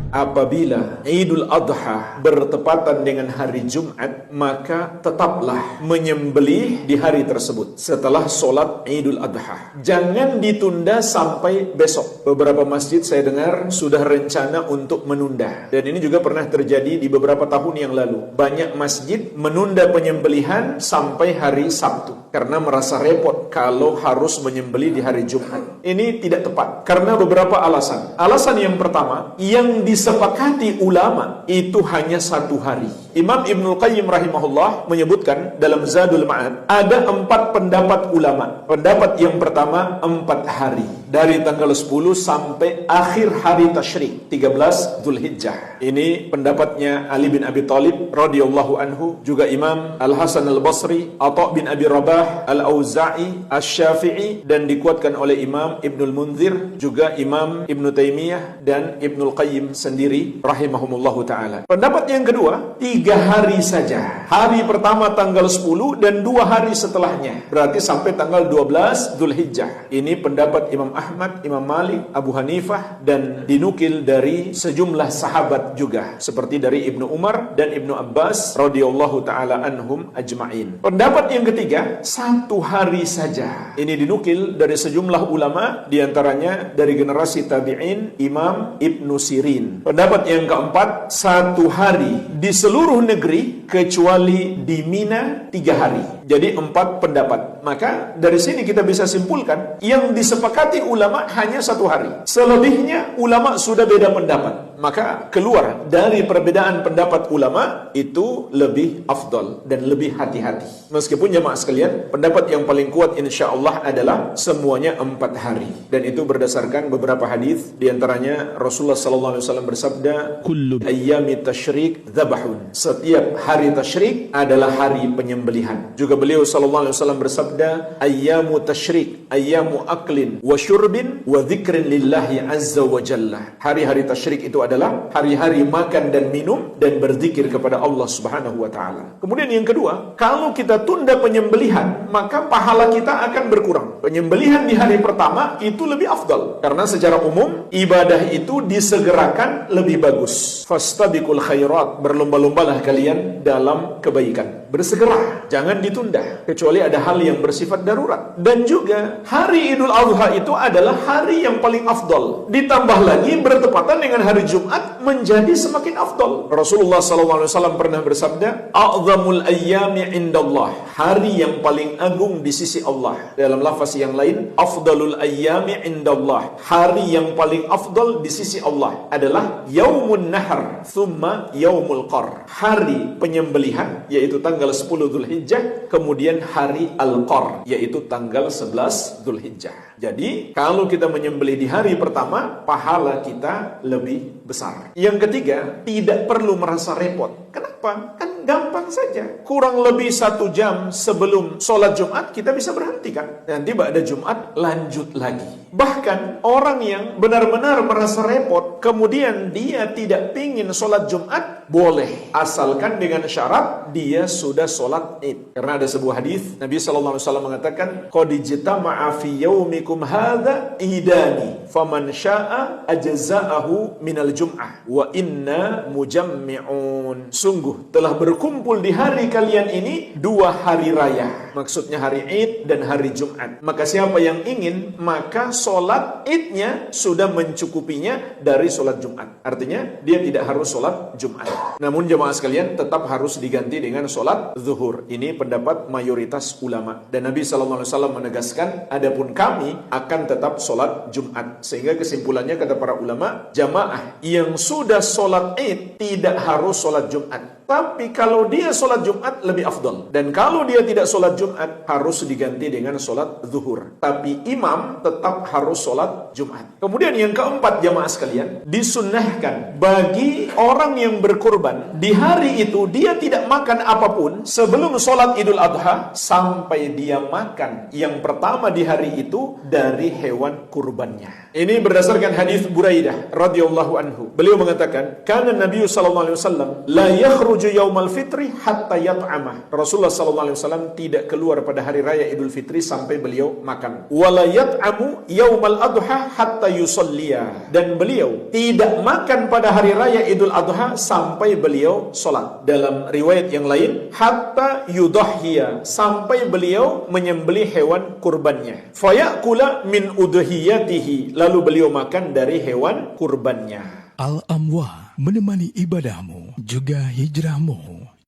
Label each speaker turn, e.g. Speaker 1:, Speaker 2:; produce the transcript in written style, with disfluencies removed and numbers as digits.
Speaker 1: apabila Idul Adha bertepatan dengan hari Jumat, maka tetaplah menyembelih di hari tersebut setelah sholat Idul Adha. Jangan ditunda sampai besok. Beberapa masjid saya dengar sudah rencana untuk menunda, dan ini juga pernah terjadi di beberapa tahun yang lalu. Banyak masjid menunda penyembelihan sampai hari Sabtu karena merasa repot kalau harus menyembelih di hari Jumat. Ini tidak tepat karena beberapa alasan. Alasan yang pertama, yang disepakati ulama itu hanya 1 hari. Imam Ibnul Qayyim rahimahullah menyebutkan dalam Zadul Ma'ad ada 4 pendapat ulama. Pendapat yang pertama 4 hari, dari tanggal 10 sampai akhir hari tasyrik 13 Dzulhijjah. Ini pendapatnya Ali bin Abi Thalib radhiyallahu anhu, juga Imam Al-Hasan Al-Basri, Atha bin Abi Rabah, Al-Auza'i, Asy-Syafi'i, dan dikuatkan oleh Imam Ibnul Munzir, juga Imam Ibnu Taimiyah dan Ibnul Qayyim sendiri rahimahumullahu taala. Pendapat yang kedua 3 hari saja. Hari pertama tanggal 10 dan 2 hari setelahnya, berarti sampai tanggal 12 Dzulhijjah. Ini pendapat Imam Ahmad, Imam Malik, Abu Hanifah, dan dinukil dari sejumlah sahabat juga, seperti dari Ibnu Umar dan Ibnu Abbas radhiyallahu taala anhum ajma'in. Pendapat yang ketiga 1 hari saja. Ini dinukil dari sejumlah ulama, diantaranya dari generasi tabi'in Imam Ibnu Sirin. Pendapat yang keempat 1 hari di seluruh negeri kecuali di Mina 3 hari. Jadi 4 pendapat. Maka dari sini kita bisa simpulkan yang disepakati ulama hanya 1 hari. Selebihnya ulama sudah beda pendapat. Maka keluar dari perbedaan pendapat ulama itu lebih afdal dan lebih hati-hati. Meskipun jemaah sekalian, pendapat yang paling kuat insyaallah adalah semuanya 4 hari. Dan itu berdasarkan beberapa hadis, diantaranya Rasulullah sallallahu alaihi wasallam bersabda, "Kullu ayyami tasyrik dzabahun." Setiap hari tasyrik adalah hari penyembelihan. Juga beliau sallallahu alaihi wasallam bersabda, "Ayyamu tasyrik, ayyamu aklin wa syurbin wa dzikrin lillahi azza wa jalla." Hari-hari tasyrik itu adalah hari-hari makan dan minum dan berzikir kepada Allah Subhanahu wa taala. Kemudian yang kedua, kalau kita tunda penyembelihan, maka pahala kita akan berkurang. Penyembelihan di hari pertama itu lebih afdal karena secara umum ibadah itu disegerakan lebih bagus. Fastabiqul khairat, berlomba-lombalah kalian dalam kebaikan. Bersegera, jangan ditunda kecuali ada hal yang bersifat darurat. Dan juga hari Idul Adha itu adalah hari yang paling afdal. Ditambah lagi bertepatan dengan hari Jumat menjadi semakin afdal. Rasulullah SAW pernah bersabda, "A'zamul ayyami indallah." Hari yang paling agung di sisi Allah. Dalam lafaz yang lain, "Afdalul ayyami indallah." Hari yang paling afdal di sisi Allah adalah Yaumun Nahar, thumma Yaumul Qar. Hari penyembelihan, yaitu tanggal 10 Dzulhijjah, kemudian hari Al-Qar, yaitu tanggal 11 Dzulhijjah. Jadi, kalau kita menyembelih di hari pertama, pahala kita lebih besar. Yang ketiga, tidak perlu merasa repot. Kenapa? Kan gampang saja. Kurang lebih 1 jam sebelum sholat Jumat, kita bisa berhenti kan? Nanti ba'da Jumat, lanjut lagi. Bahkan, orang yang benar-benar merasa repot, kemudian dia tidak pingin sholat Jumat, boleh. Asalkan dengan syarat, dia sudah sholat Id. Karena ada sebuah hadis Nabi SAW mengatakan, "Qad ijtama'a fi yaumikum hadza idani, faman syaa ajza'ahu minal jum'ah, wa inna mujammi'un." Sungguh telah berkumpul di hari kalian ini 2 hari raya. Maksudnya hari Id dan hari Jumat. Maka siapa yang ingin, maka sholat Idnya sudah mencukupinya dari sholat Jumat. Artinya dia tidak harus sholat Jumat. Namun jemaah sekalian, tetap harus diganti dengan sholat zuhur. Ini pendapat mayoritas ulama. Dan Nabi SAW menegaskan, adapun kami akan tetap sholat Jumat. Sehingga kesimpulannya kata para ulama, jamaah yang sudah sholat Id tidak harus sholat Jumat. Tapi kalau dia sholat Jumat lebih afdal. Dan kalau dia tidak sholat Jumat, harus diganti dengan sholat zuhur. Tapi imam tetap harus sholat Jumat. Kemudian yang keempat jamaah sekalian, disunnahkan bagi orang yang berkurban, di hari itu dia tidak makan apapun sebelum sholat Idul Adha sampai dia makan yang pertama di hari itu dari hewan kurbannya. Ini berdasarkan hadis Buraidah radhiyallahu anhu. Beliau mengatakan, "Kana Nabi sallallahu alaihi wasallam la yakhruju yaumal fitri hatta yat'amah." Rasulullah sallallahu alaihi wasallam tidak keluar pada hari raya Idul Fitri sampai beliau makan. Wala yat'amu yaumal adha hatta yusalliya. Dan beliau tidak makan pada hari raya Idul Adha sampai beliau solat. Dalam riwayat yang lain, hatta yudahhiya, sampai beliau menyembelih hewan kurbannya. Fayakula min udhiyatihi, lalu beliau makan dari hewan kurbannya.
Speaker 2: Al-Amwa, menemani ibadahmu juga hijrahmu.